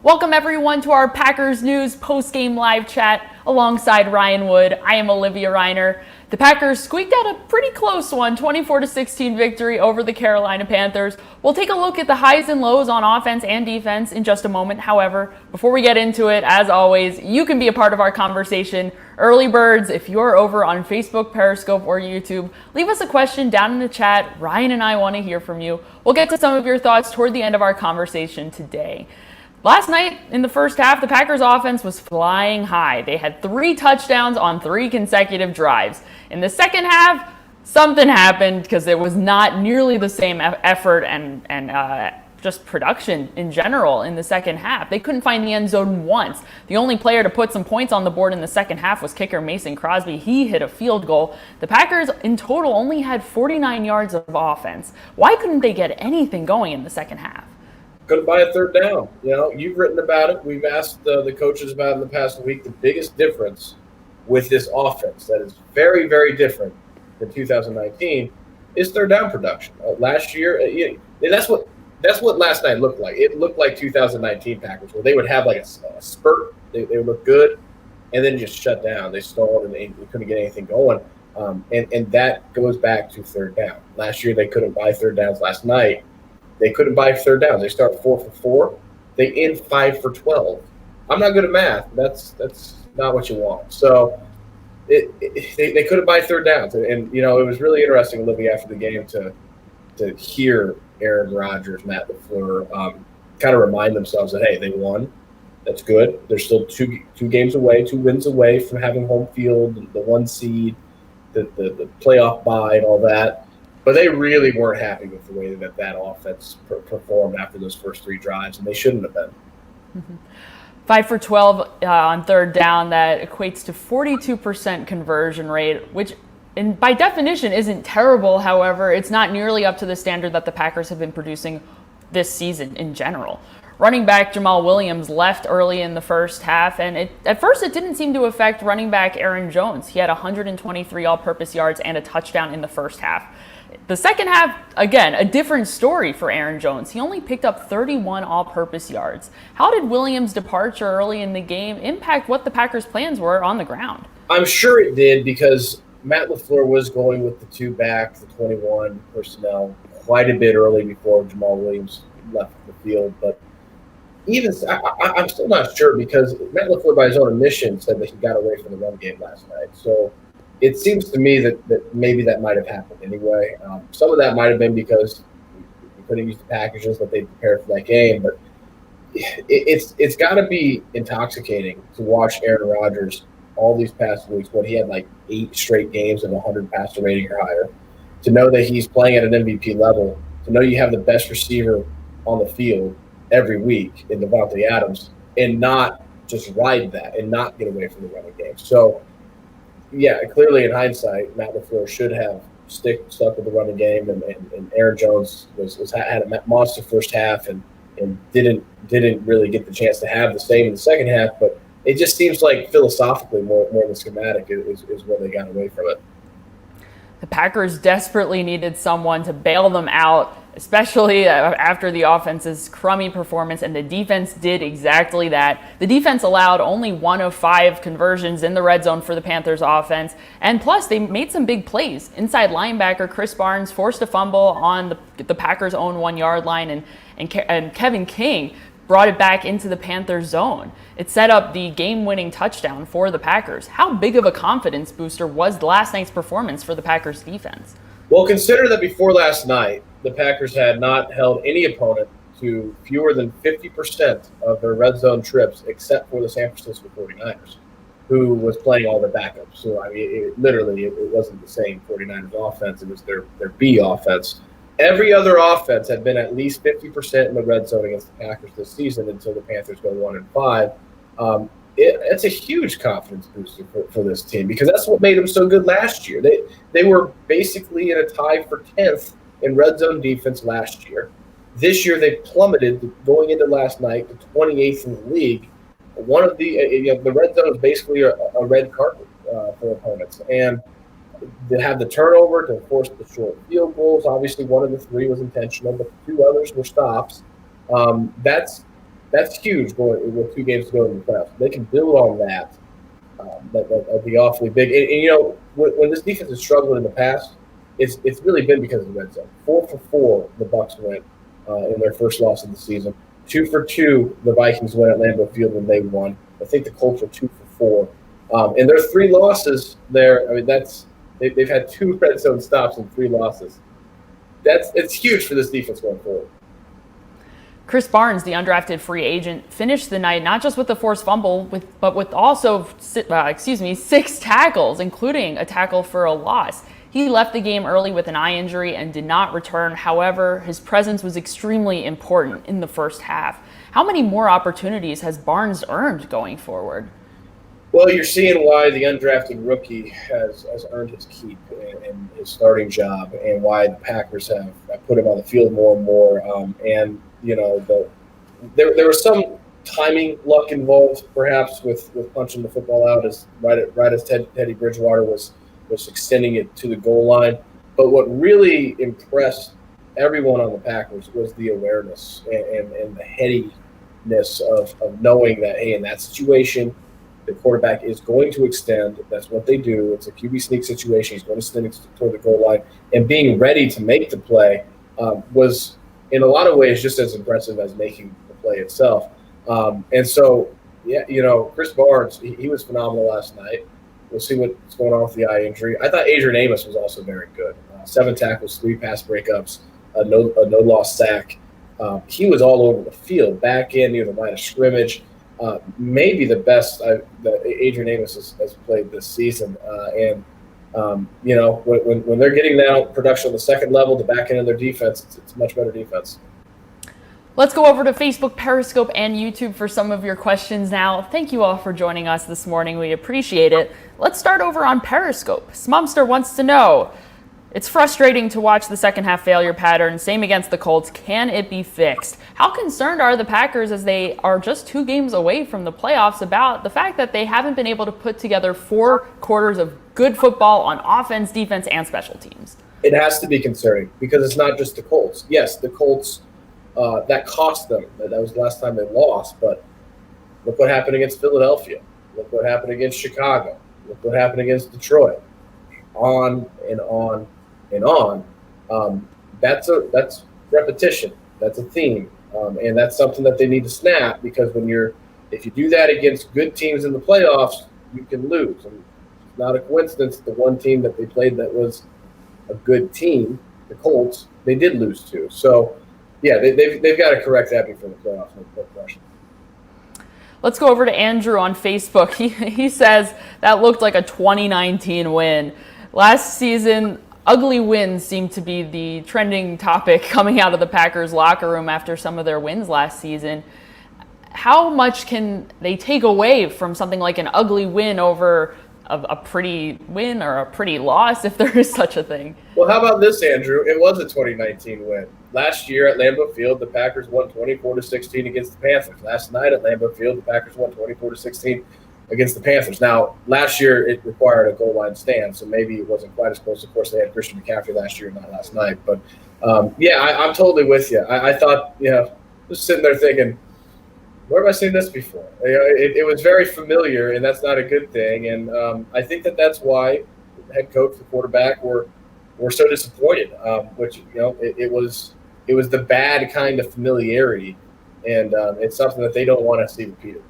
Welcome everyone to our Packers News post-game live chat alongside Ryan Wood. I am Olivia Reiner. The Packers squeaked out a pretty close one, 24-16 victory over the Carolina Panthers. We'll take a look at the highs and lows on offense and defense in just a moment. However, before we get into it, as always, you can be a part of our conversation. Early birds, if you're over on Facebook, Periscope, or YouTube, leave us a question down in the chat. Ryan and I want to hear from you. We'll get to some of your thoughts toward the end of our conversation today. Last night, in the first half, the Packers offense was flying high. They had 3 touchdowns on 3 consecutive drives. In the second half, something happened because it was not nearly the same effort and just production in general in the second half. They couldn't find the end zone once. The only player to put some points on the board in the second half was kicker Mason Crosby. He hit a field goal. The Packers in total only had 49 yards of offense. Why couldn't they get anything going in the second half? Couldn't buy a third down. You've written about it. We've asked the coaches about it in the past week. The biggest difference with this offense that is very, very different than 2019 is third down production. Last year, that's what last night looked like. It looked like 2019 Packers, where they would have like a spurt. They would look good, and then just shut down. They stalled, and they couldn't get anything going. And that goes back to third down. Last year, they couldn't buy third downs. Last night, they couldn't buy third downs. They start 4 for 4. They end 5 for 12. I'm not good at math. That's not what you want. So they couldn't buy third downs. And it was really interesting, Olivia, after the game to hear Aaron Rodgers, Matt LaFleur kind of remind themselves that, hey, they won. That's good. They're still two games away, 2 wins away from having home field, the 1 seed, the playoff bye and all that. But they really weren't happy with the way that offense performed after those first 3 drives, and they shouldn't have been. Mm-hmm. 5 for 12 on third down. That equates to 42% conversion rate, which by definition isn't terrible. However, it's not nearly up to the standard that the Packers have been producing this season in general. Running back Jamal Williams left early in the first half, and at first it didn't seem to affect running back Aaron Jones. He had 123 all-purpose yards and a touchdown in the first half. The second half, again, a different story for Aaron Jones. He only picked up 31 all-purpose yards. How did Williams' departure early in the game impact what the Packers' plans were on the ground? I'm sure it did, because Matt LaFleur was going with the 2 back, the 21 personnel, quite a bit early before Jamal Williams left the field. But I'm still not sure, because Matt LaFleur, by his own admission, said that he got away from the run game last night. So it seems to me that maybe that might have happened anyway. Some of that might have been because we couldn't use the packages that they prepared for that game. But it's got to be intoxicating to watch Aaron Rodgers all these past weeks when he had like 8 straight games of 100 passer rating or higher, to know that he's playing at an MVP level, to know you have the best receiver on the field every week in Devontae Adams, and not just ride that and not get away from the running game. So, yeah, clearly in hindsight, Matt LaFleur should have stuck with the running game, and Aaron Jones had a monster first half and didn't really get the chance to have the same in the second half. But it just seems like philosophically more than schematic is where they got away from it. The Packers desperately needed someone to bail them out, especially after the offense's crummy performance, and the defense did exactly that. The defense allowed only 1 of 5 conversions in the red zone for the Panthers offense, and plus they made some big plays. Inside linebacker Chris Barnes forced a fumble on the Packers' own 1-yard line, and Kevin King brought it back into the Panthers zone. It set up the game-winning touchdown for the Packers. How big of a confidence booster was last night's performance for the Packers defense? Well, consider that before last night, the Packers had not held any opponent to fewer than 50% of their red zone trips, except for the San Francisco 49ers, who was playing all their backups. So, I mean, it wasn't the same 49ers offense. It was their B offense. Every other offense had been at least 50% in the red zone against the Packers this season until the Panthers go 1-5. It's a huge confidence booster for this team, because that's what made them so good last year. They were basically in a tie for 10th in red zone defense last year. This year they plummeted going into last night to 28th in the league. One of the red zone is basically a red carpet for opponents, and they have the turnover to force the short field goals. Obviously, one of the 3 was intentional, but the 2 others were stops. That's That's huge going with 2 games to go in the playoffs. They can build on that. That'd be awfully big. And when this defense has struggled in the past, it's really been because of the red zone. 4 for 4 the Bucs went in their first loss of the season. 2 for 2 the Vikings went at Lambeau Field when they won. I think the Colts were 2 for 4. And their 3 losses there. I mean, they've had 2 red zone stops and 3 losses. It's huge for this defense going forward. Chris Barnes, the undrafted free agent, finished the night not just with the forced fumble, but with also 6 tackles, including a tackle for a loss. He left the game early with an eye injury and did not return. However, his presence was extremely important in the first half. How many more opportunities has Barnes earned going forward? Well, you're seeing why the undrafted rookie has earned his keep and his starting job, and why the Packers have put him on the field more and more. There was some timing luck involved, perhaps, with punching the football out as Teddy Bridgewater was extending it to the goal line. But what really impressed everyone on the Packers was the awareness and the headiness of knowing that, hey, in that situation, the quarterback is going to extend. That's what they do. It's a QB sneak situation. He's going to extend toward the goal line. And being ready to make the play was, in a lot of ways, just as impressive as making the play itself. And so, Chris Barnes, he was phenomenal last night. We'll see what's going on with the eye injury. I thought Adrian Amos was also very good. 7 tackles, 3 pass breakups, a no-loss sack. He was all over the field, back in near the line of scrimmage. Maybe the best that Adrian Amos has played this season. When they're getting that production on the second level, the back end of their defense, it's a much better defense. Let's go over to Facebook, Periscope, and YouTube for some of your questions now. Thank you all for joining us this morning. We appreciate it. Let's start over on Periscope. Smumster wants to know, it's frustrating to watch the second half failure pattern. Same against the Colts. Can it be fixed? How concerned are the Packers, as they are just 2 games away from the playoffs, about the fact that they haven't been able to put together 4 quarters of good football on offense, defense, and special teams? It has to be concerning because it's not just the Colts. Yes, the Colts, that cost them. That was the last time they lost. But look what happened against Philadelphia. Look what happened against Chicago. Look what happened against Detroit. On and on and on. That's repetition. That's a theme, and that's something that they need to snap, because if you do that against good teams in the playoffs, you can lose. And it's not a coincidence that the one team that they played that was a good team, the Colts, they did lose to. So, yeah, they've got to correct that before the playoffs. No question. Let's go over to Andrew on Facebook. He says that looked like a 2019 win. Last season, ugly wins seemed to be the trending topic coming out of the Packers locker room after some of their wins last season. How much can they take away from something like an ugly win over a pretty win or a pretty loss, if there is such a thing? Well, how about this, Andrew? It was a 2019 win. Last year at Lambeau Field, the Packers won 24-16 against the Panthers. Last night at Lambeau Field, the Packers won 24-16 against the Panthers. Now, last year it required a goal line stand, so maybe it wasn't quite as close. Of course, they had Christian McCaffrey last year, not last night. But, I'm totally with you. I thought, just sitting there thinking, where have I seen this before? It was very familiar, and that's not a good thing. And I think that's why the head coach, the quarterback, were so disappointed. It was the bad kind of familiarity, and it's something that they don't want to see repeated.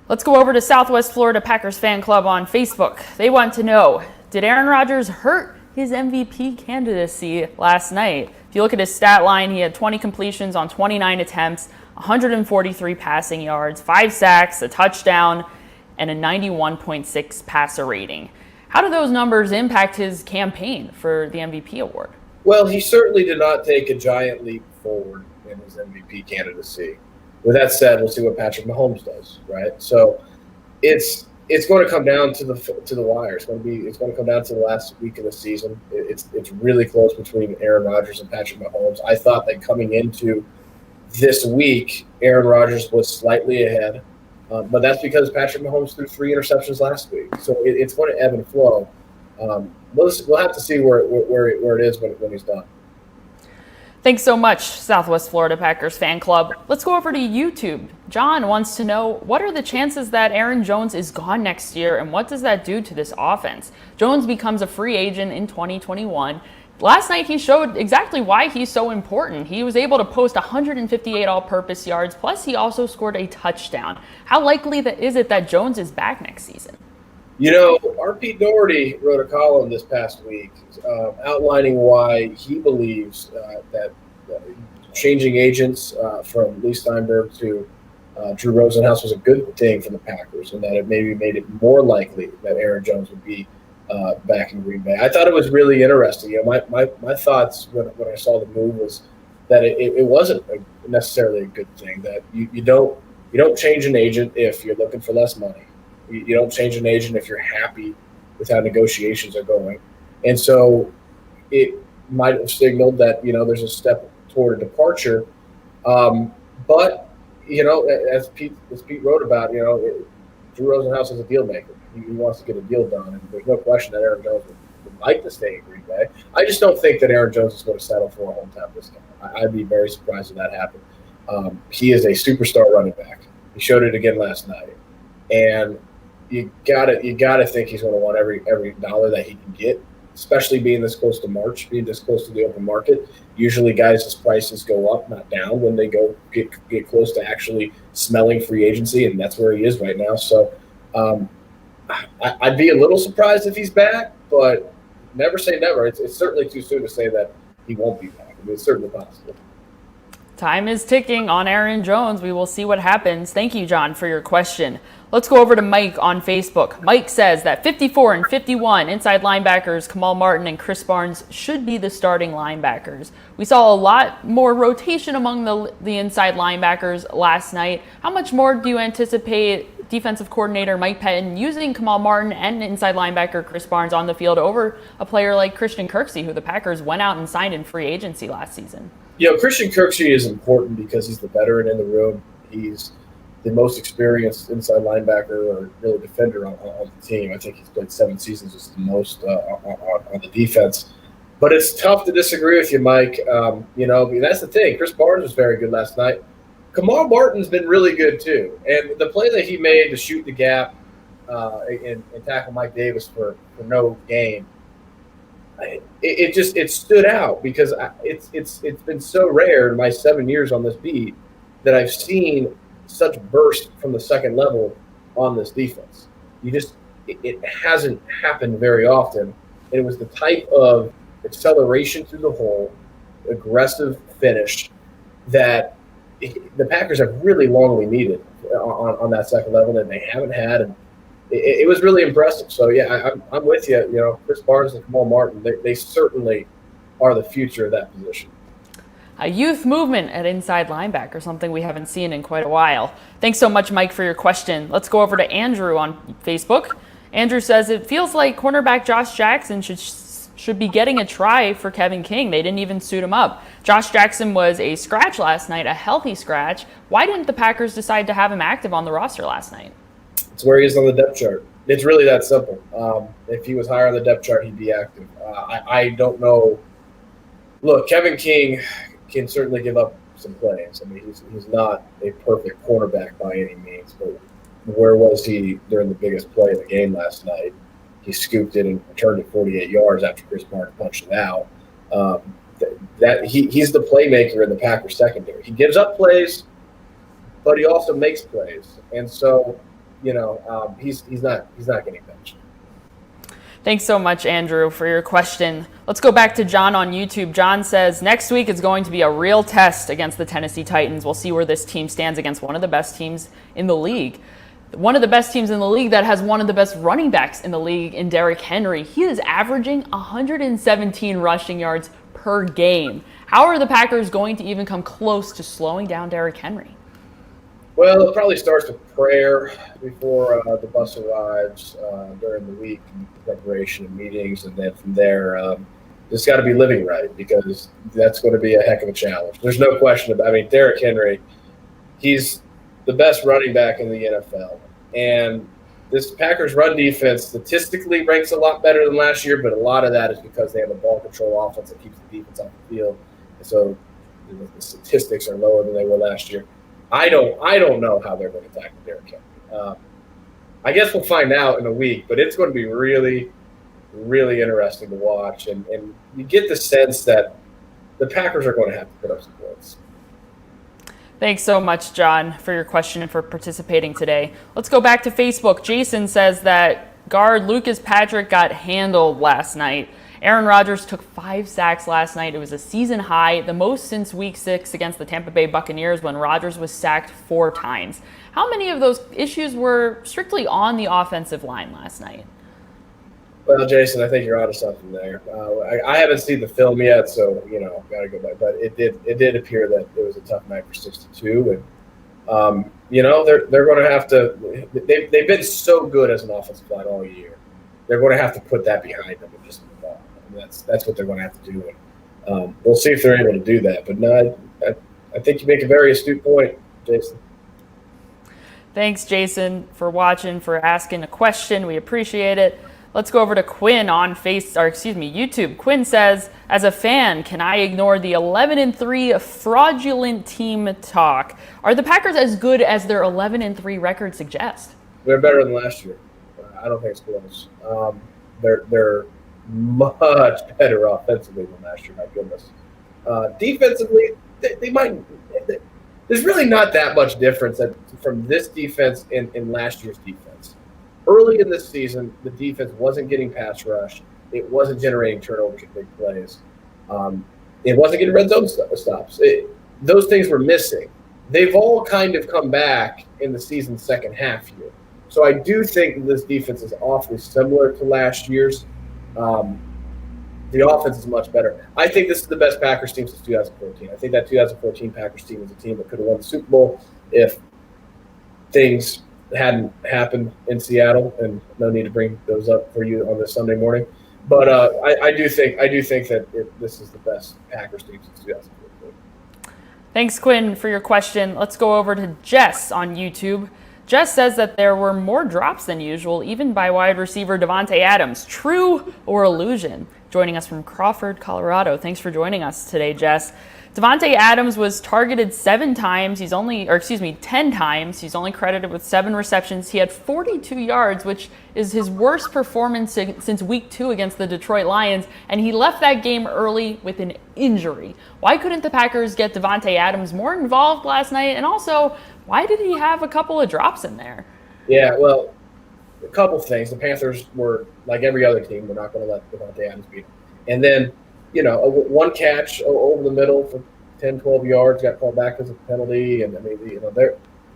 Let's go over to Southwest Florida Packers Fan Club on Facebook. They want to know, did Aaron Rodgers hurt his MVP candidacy last night? If you look at his stat line, he had 20 completions on 29 attempts, 143 passing yards, 5 sacks, a touchdown, and a 91.6 passer rating. How do those numbers impact his campaign for the MVP award? Well, he certainly did not take a giant leap forward in his MVP candidacy. With that said, we'll see what Patrick Mahomes does, right? So it's going to come down to the wire. It's going to come down to the last week of the season. It's really close between Aaron Rodgers and Patrick Mahomes. I thought that coming into this week, Aaron Rodgers was slightly ahead, but that's because Patrick Mahomes threw 3 interceptions last week. So it's going to ebb and flow. We'll have to see where it is when he's done. Thanks so much, Southwest Florida Packers fan club. Let's go over to YouTube. John wants to know, what are the chances that Aaron Jones is gone next year, and what does that do to this offense? Jones becomes a free agent in 2021. Last night, he showed exactly why he's so important. He was able to post 158 all-purpose yards, plus he also scored a touchdown. How likely is it that Jones is back next season? You know, our Pete Doherty wrote a column this past week outlining why he believes that changing agents from Lee Steinberg to Drew Rosenhaus was a good thing for the Packers, and that it maybe made it more likely that Aaron Jones would be back in Green Bay. I thought it was really interesting. You know, my thoughts when I saw the move was that it wasn't necessarily a good thing. That you don't change an agent if you're looking for less money. You don't change an agent if you're happy with how negotiations are going. And so it might have signaled that, there's a step toward a departure. But, as Pete wrote about, Drew Rosenhaus is a deal maker. He wants to get a deal done. And there's no question that Aaron Jones would like to stay in Green Bay. I just don't think that Aaron Jones is going to settle for a hometown discount. I'd be very surprised if that happened. He is a superstar running back. He showed it again last night. And you gotta think he's going to want every dollar that he can get, especially being this close to March, being this close to the open market. Usually, guys' prices go up, not down, when they get close to actually smelling free agency, and that's where he is right now. So, I'd be a little surprised if he's back, but never say never. It's certainly too soon to say that he won't be back. I mean, it's certainly possible. Time is ticking on Aaron Jones. We will see what happens. Thank you, John, for your question. Let's go over to Mike on Facebook. Mike says that 54 and 51 inside linebackers Kamal Martin and Chris Barnes should be the starting linebackers. We saw a lot more rotation among the inside linebackers last night. How much more do you anticipate defensive coordinator Mike Pettin using Kamal Martin and inside linebacker Chris Barnes on the field over a player like Christian Kirksey, who the Packers went out and signed in free agency last season? Christian Kirksey is important because he's the veteran in the room. He's the most experienced inside linebacker or really defender on the team. I think he's played 7 seasons, is the most on the defense. But it's tough to disagree with you, Mike. That's the thing. Chris Barnes was very good last night. Kamal Martin's been really good too. And the play that he made to shoot the gap and tackle Mike Davis for no gain, it stood out because it's been so rare in my 7 years on this beat that I've seen such burst from the second level on this defense. It hasn't happened very often. And it was the type of acceleration through the hole, aggressive finish that the Packers have really longly needed on that second level, and they haven't had. And it was really impressive. So, yeah, I'm with you. Chris Barnes and Kamal Martin, they certainly are the future of that position. A youth movement at inside linebacker, something we haven't seen in quite a while. Thanks so much, Mike, for your question. Let's go over to Andrew on Facebook. Andrew says, it feels like cornerback Josh Jackson should be getting a try for Kevin King. They didn't even suit him up. Josh Jackson was a scratch last night, a healthy scratch. Why didn't the Packers decide to have him active on the roster last night? It's where he is on the depth chart. It's really that simple. If he was higher on the depth chart, he'd be active. I don't know. Look, Kevin King can certainly give up some plays. I mean, he's not a perfect cornerback by any means, but where was he during the biggest play of the game last night? He scooped it and returned it 48 yards after Chris Barnes punched it out. He's the playmaker in the Packers secondary. He gives up plays, but he also makes plays, and so he's not getting benched. Thanks so much, Andrew, for your question. Let's go back to John on YouTube. John says, next week is going to be a real test against the Tennessee Titans. We'll see where this team stands against one of the best teams in the league. One of the best teams in the league that has one of the best running backs in the league in Derrick Henry. He is averaging 117 rushing yards per game. How are the Packers going to even come close to slowing down Derrick Henry? Well, it probably starts with prayer before the bus arrives during the week, preparation and meetings, and then from there, it's got to be living right because that's going to be a heck of a challenge. There's no question about it. I mean, Derrick Henry, he's the best running back in the NFL, and this Packers run defense statistically ranks a lot better than last year, but a lot of that is because they have a ball control offense that keeps the defense off the field. And so the statistics are lower than they were last year. I don't know how they're going to tackle Derrick Henry. I guess we'll find out in a week, but it's going to be really, really interesting to watch. And you get the sense that the Packers are going to have to put up some points. Thanks so much, John, for your question and for participating today. Let's go back to Facebook. Jason says that guard Lucas Patrick got handled last night. Aaron Rodgers took 5 sacks last night. It was a season high, the most since Week 6 against the Tampa Bay Buccaneers when Rodgers was sacked 4 times. How many of those issues were strictly on the offensive line last night? Well, Jason, I think you're onto something there. I haven't seen the film yet, so got to go back. But it did appear that it was a tough night for 62, and they're going to have to. They've been so good as an offensive line all year. They're going to have to put that behind them and just move on. I mean, that's what they're going to have to do. And we'll see if they're able to do that. But no, I think you make a very astute point, Jason. Thanks, Jason, for watching, for asking a question. We appreciate it. Let's go over to Quinn on YouTube. Quinn says, as a fan, can I ignore the 11-3 fraudulent team talk? Are the Packers as good as their 11-3 record suggests? They're better than last year. I don't think it's close. They're much better offensively than last year. My goodness. Defensively, they might. There's really not that much difference from this defense and last year's defense. Early in this season, the defense wasn't getting pass rush. It wasn't generating turnovers and big plays. It wasn't getting red zone stops. Those things were missing. They've all kind of come back in the season's second half here. So I do think this defense is awfully similar to last year's. The offense is much better. I think this is the best Packers team since 2014. I think that 2014 Packers team is a team that could have won the Super Bowl if things hadn't happened in Seattle, and no need to bring those up for you on this Sunday morning. But I do think that this is the best Packers team since 2014. Thanks, Quinn, for your question. Let's go over to Jess on YouTube. Jess says that there were more drops than usual, even by wide receiver Davante Adams. True or illusion? Joining us from Crawford, Colorado. Thanks for joining us today, Jess. Davante Adams was targeted 10 times. He's only credited with 7 receptions. He had 42 yards, which is his worst performance since week 2 against the Detroit Lions. And he left that game early with an injury. Why couldn't the Packers get Davante Adams more involved last night? And also, why did he have a couple of drops in there? Yeah, well, a couple things. The Panthers were, like every other team, we're not going to let Davante Adams beat them. And then, one catch over the middle for 10, 12 yards got called back as a penalty. And, I mean,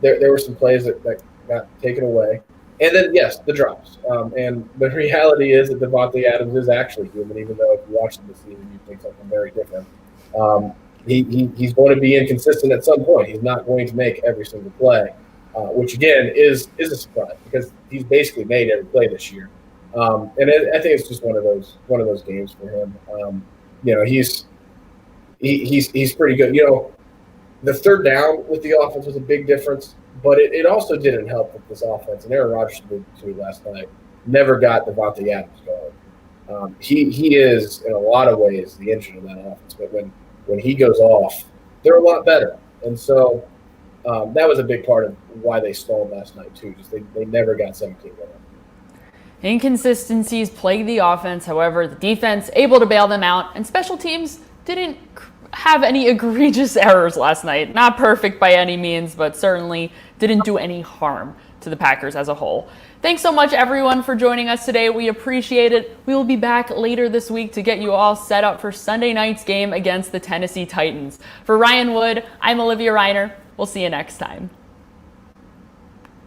there were some plays that got taken away. And then, yes, the drops. And the reality is that Davante Adams is actually human, even though if you watch him this season, you think something very different. He's going to be inconsistent at some point. He's not going to make every single play, which, again, is a surprise because he's basically made every play this year. And I think it's just one of those games for him. He's pretty good. The third down with the offense was a big difference, but it also didn't help with this offense. And Aaron Rodgers did too last night. Never got Davante Adams going. He is in a lot of ways the engine of that offense, but when he goes off, they're a lot better. And so that was a big part of why they stalled last night too. Just they never got 17 going. Inconsistencies plague the offense. However, the defense able to bail them out, and special teams didn't have any egregious errors last night. Not perfect by any means, but certainly didn't do any harm to the Packers as a whole. Thanks so much, everyone, for joining us today. We appreciate it. We will be back later this week to get you all set up for Sunday night's game against the Tennessee Titans. For Ryan Wood, I'm Olivia Reiner. We'll see you next time.